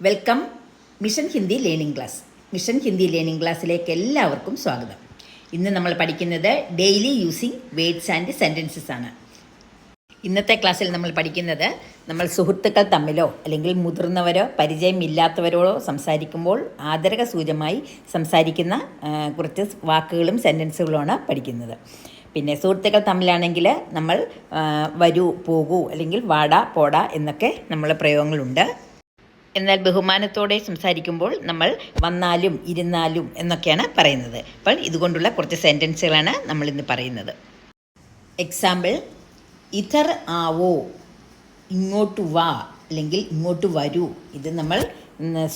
Welcome mission Hindi learning class. Mission Hindi learning ക്ലാസ്സിലേക്ക് എല്ലാവർക്കും സ്വാഗതം. ഇന്ന് നമ്മൾ പഠിക്കുന്നത് daily using words and sentences ആണ്. ഇന്നത്തെ ക്ലാസ്സിൽ നമ്മൾ പഠിക്കുന്നത് നമ്മൾ സുഹൃത്തുക്കൾ തമ്മിലോ അല്ലെങ്കിൽ മുതിർന്നവരോ പരിചയമില്ലാത്തവരോടോ സംസാരിക്കുമ്പോൾ ആദരക സൂചകമായി സംസാരിക്കുന്ന കുറച്ച് വാക്കുകളും സെൻറ്റൻസുകളുമാണ് പഠിക്കുന്നത്. പിന്നെ സുഹൃത്തുക്കൾ തമ്മിലാണെങ്കിൽ നമ്മൾ വരൂ, പോകൂ അല്ലെങ്കിൽ വാടാ, പോടാ എന്നൊക്കെ നമ്മളെ പ്രയോഗങ്ങളുണ്ട്. എന്നാൽ ബഹുമാനത്തോടെ സംസാരിക്കുമ്പോൾ നമ്മൾ വന്നാലും ഇരുന്നാലും എന്നൊക്കെയാണ് പറയുന്നത്. അപ്പോൾ ഇതുകൊണ്ടുള്ള കുറച്ച് സെൻറ്റൻസുകളാണ് നമ്മളിന്ന് പറയുന്നത്. എക്സാമ്പിൾ, ഇധർ ആവോ, ഇങ്ങോട്ട് വാ അല്ലെങ്കിൽ ഇങ്ങോട്ട് വരൂ. ഇത് നമ്മൾ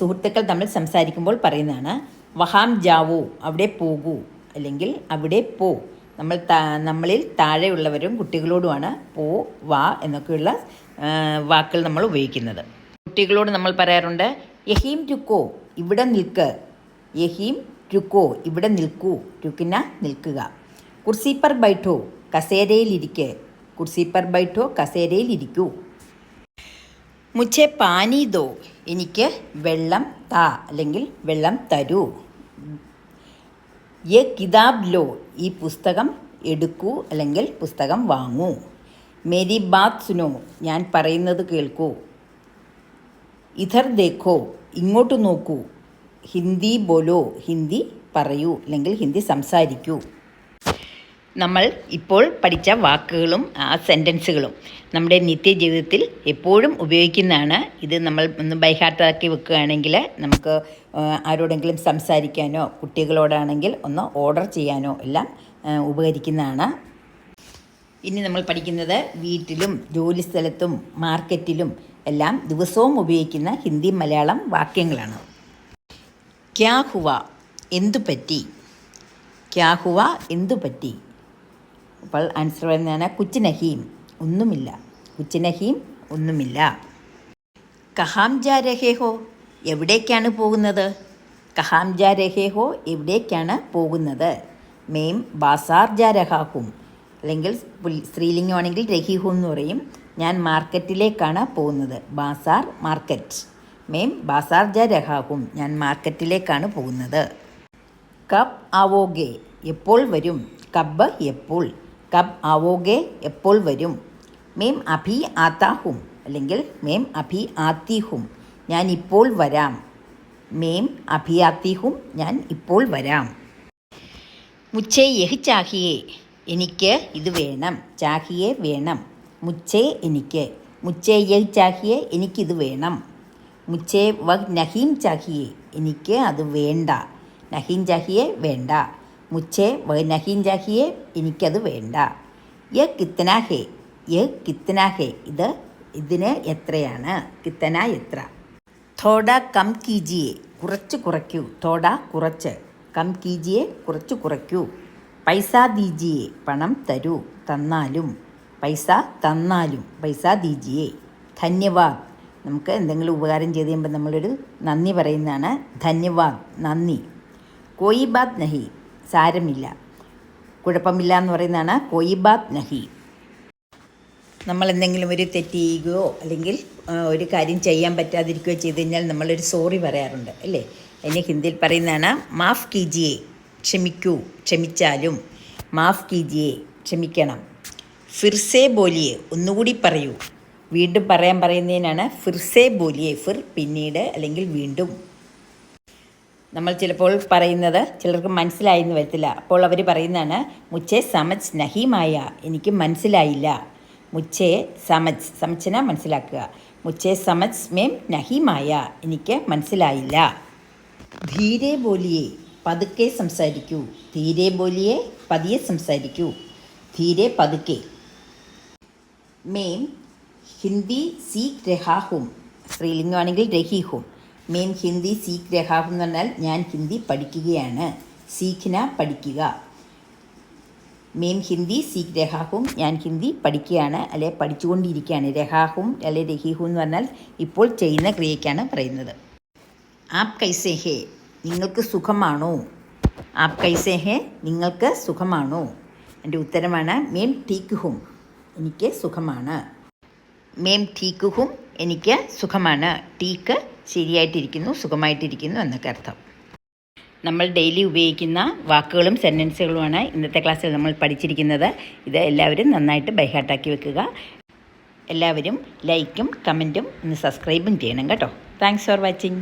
സുഹൃത്തുക്കൾ തമ്മിൽ സംസാരിക്കുമ്പോൾ പറയുന്നതാണ്. വഹാം ജാവോ, അവിടെ പോകൂ അല്ലെങ്കിൽ അവിടെ പോ. നമ്മളിൽ താഴെയുള്ളവരും കുട്ടികളോടുമാണ് പോ, വാ എന്നൊക്കെയുള്ള വാക്കുകൾ നമ്മൾ ഉപയോഗിക്കുന്നത്. കുട്ടികളോട് നമ്മൾ പറയാറുണ്ട്, യഹീം രുക്കോ, ഇവിടെ നിൽക്ക്. യഹീം രുക്കോ, ഇവിടെ നിൽക്കൂ. രുക്കിന നിൽക്കുക. കുർസി പർ ബൈഠോ, കസേരയിലിരിക്ക്. കുർസി പർ ബൈഠോ, കസേരയിലിരിക്കൂ. മുझे പാനി ദോ, എനിക്ക് വെള്ളം താ അല്ലെങ്കിൽ വെള്ളം തരൂ. യെ കിതാബ് ലോ, ഈ പുസ്തകം എടുക്കൂ അല്ലെങ്കിൽ പുസ്തകം വാങ്ങൂ. മേരി ബാത് സുനോ, ഞാൻ പറയുന്നത് കേൾക്കൂ. ഇധർ ദേഖോ, ഇങ്ങോട്ട് നോക്കൂ. ഹിന്ദി ബോലോ, ഹിന്ദി പറയൂ അല്ലെങ്കിൽ ഹിന്ദി സംസാരിക്കൂ. നമ്മൾ ഇപ്പോൾ പഠിച്ച വാക്കുകളും ആ സെൻറ്റൻസുകളും നമ്മുടെ നിത്യജീവിതത്തിൽ എപ്പോഴും ഉപയോഗിക്കുന്നതാണ്. ഇത് നമ്മൾ ഒന്ന് ബൈഹാർട്ടാക്കി വെക്കുകയാണെങ്കിൽ നമുക്ക് ആരോടെങ്കിലും സംസാരിക്കാനോ കുട്ടികളോടാണെങ്കിൽ ഒന്ന് ഓർഡർ ചെയ്യാനോ എല്ലാം ഉപകരിക്കുന്നതാണ്. ഇനി നമ്മൾ പഠിക്കുന്നത് വീട്ടിലും ജോലിസ്ഥലത്തും മാർക്കറ്റിലും എല്ലാം ദിവസവും ഉപയോഗിക്കുന്ന ഹിന്ദി മലയാളം വാക്യങ്ങളാണ്. ക്യാ ഹുവ, എന്തു പറ്റി. ക്യാ ഹുവ, എന്തു പറ്റി. അപ്പോൾ ആൻസർ വരുന്നതാണ് കുച്ച് നഹീം, ഒന്നുമില്ല. കുച്ച് നഹീം, ഒന്നുമില്ല. കഹാം ജാ രഹേ ഹോ, എവിടേക്കാണ് പോകുന്നത്. കഹാം ജാ രഹേ ഹോ, എവിടേക്കാണ് പോകുന്നത്. മേം ബാസാർ ജാ രഹാ ഹും, അല്ലെങ്കിൽ സ്ത്രീലിംഗമാണെങ്കിൽ രഹീഹു എന്ന് പറയും. ഞാൻ മാർക്കറ്റിലേക്കാണ് പോകുന്നത്. ബാസാർ, മാർക്കറ്റ്. മേം ബാസാർ ജാ രഹാ ഹും, ഞാൻ മാർക്കറ്റിലേക്കാണ് പോകുന്നത്. കബ് ആവോഗെ, എപ്പോൾ വരും. കബ്, എപ്പോൾ. കബ് ആവോഗെ, എപ്പോൾ വരും. മേം അഭി ആത്താ ഹും അല്ലെങ്കിൽ മേം അഭി ആത്തി ഹും, ഞാൻ ഇപ്പോൾ വരാം. മേം അഭി ആത്തി ഹും, ഞാൻ ഇപ്പോൾ വരാം. മുझे യഹ് ചാഹിയേ, എനിക്ക് ഇത് വേണം. ചാഹിയെ, വേണം. മുझे, എനിക്ക്. മുझे യഹ് ചാഹിയേ, എനിക്കിത് വേണം. മുझे വഹ് നഹീം ചാഹിയേ, എനിക്ക് അത് വേണ്ട. നഹീം ചാഹിയേ, വേണ്ട. മുझे വഹ് നഹീം ചാഹിയേ, എനിക്കത് വേണ്ട. യഹ് കിത്തന ഹേ, യഹ് കിത്തന ഹേ, ഇതിന് എത്രയാണ്. കിത്തന, എത്ര. തോഡ കം കീജിയേ, കുറച്ച് കുറയ്ക്കൂ. തോഡ, കുറച്ച്. കം കീജിയേ, കുറച്ച് കുറയ്ക്കൂ. പൈസ ദീജിയേ, പണം തരൂ. തന്നാലും. പൈസ, തന്നാലും. പൈസ ദീജിയേ. ധന്യവാദ്, നമുക്ക് എന്തെങ്കിലും ഉപകാരം ചെയ്ത് കഴിയുമ്പോൾ നമ്മളൊരു നന്ദി പറയുന്നതാണ്. ധന്യവാദ്, നന്ദി. കോയി ബാത് നഹി, സാരമില്ല, കുഴപ്പമില്ല എന്ന് പറയുന്നതാണ് കോയി ബാത് നഹി. നമ്മൾ എന്തെങ്കിലും ഒരു തെറ്റ് ചെയ്യുകയോ അല്ലെങ്കിൽ ഒരു കാര്യം ചെയ്യാൻ പറ്റാതിരിക്കുകയോ ചെയ്ത് കഴിഞ്ഞാൽ നമ്മളൊരു സോറി പറയാറുണ്ട് അല്ലേ. അതിന് ഹിന്ദിയിൽ പറയുന്നതാണ് മാഫ് കീജിയേ, ക്ഷമിക്കൂ. ക്ഷമിച്ചാലും. മാഫ് കീജിയേ, ക്ഷമിക്കണം. ഫിർസേ ബോലിയേ, ഒന്നുകൂടി പറയൂ. വീണ്ടും പറയാൻ പറയുന്നതിനാണ് ഫിർസേ ബോലിയേ. ഫിർ, പിന്നീട് അല്ലെങ്കിൽ വീണ്ടും. നമ്മൾ ചിലപ്പോൾ പറയുന്നത് ചിലർക്ക് മനസ്സിലായെന്ന് വരത്തില്ല. അപ്പോൾ അവർ പറയുന്നതാണ് മുझे സമജ് നഹീമായ, എനിക്ക് മനസ്സിലായില്ല. മുझे സമജ്, സമജ്ന മനസ്സിലാക്കുക. മുझे സമജ് മേം നഹീമായ, എനിക്ക് മനസ്സിലായില്ല. ധീരെ ബോലിയേ, പതുക്കെ സംസാരിക്കൂ. ധീരെ ബോലിയേ, പതിയെ സംസാരിക്കൂ. ധീരെ, പതുക്കെ. മേം ഹിന്ദി സീഖ് രഹാ ഹും, സ്ത്രീലിംഗമാണെങ്കിൽ രഹി ഹും. മേം ഹിന്ദി സീഖ് രഹാ ഹും എന്ന് പറഞ്ഞാൽ ഞാൻ ഹിന്ദി പഠിക്കുകയാണ്. സീഖ്ന, പഠിക്കുക. മേം ഹിന്ദി സീഖ് രഹാ ഹും, ഞാൻ ഹിന്ദി പഠിക്കുകയാണ് അല്ലെ പഠിച്ചുകൊണ്ടിരിക്കുകയാണ്. രഹാ ഹും അല്ലെ രഹി ഹും എന്ന് പറഞ്ഞാൽ ഇപ്പോൾ ചെയ്യുന്ന ക്രിയയ്ക്കാണ് പറയുന്നത്. ആപ് കൈസേ ഹേ, നിങ്ങൾക്ക് സുഖമാണോ. ആപ് കൈസേ ഹേ, നിങ്ങൾക്ക് സുഖമാണോ. എൻ്റെ ഉത്തരമാണ് മേം ടീക്ക് ഹും, എനിക്ക് സുഖമാണ്. മേം ടീക്ക് ഹും, എനിക്ക് സുഖമാണ്. ടീക്ക്, ശരിയായിട്ടിരിക്കുന്നു, സുഖമായിട്ടിരിക്കുന്നു എന്നൊക്കെ അർത്ഥം. നമ്മൾ ഡെയിലി ഉപയോഗിക്കുന്ന വാക്കുകളും സെൻറ്റൻസുകളുമാണ് ഇന്നത്തെ ക്ലാസ്സിൽ നമ്മൾ പഠിച്ചിരിക്കുന്നത്. ഇത് എല്ലാവരും നന്നായിട്ട് ബൈഹാർട്ടാക്കി വെക്കുക. എല്ലാവരും ലൈക്കും കമൻറ്റും ഒന്ന് സബ്സ്ക്രൈബും ചെയ്യണം കേട്ടോ. Thanks for watching.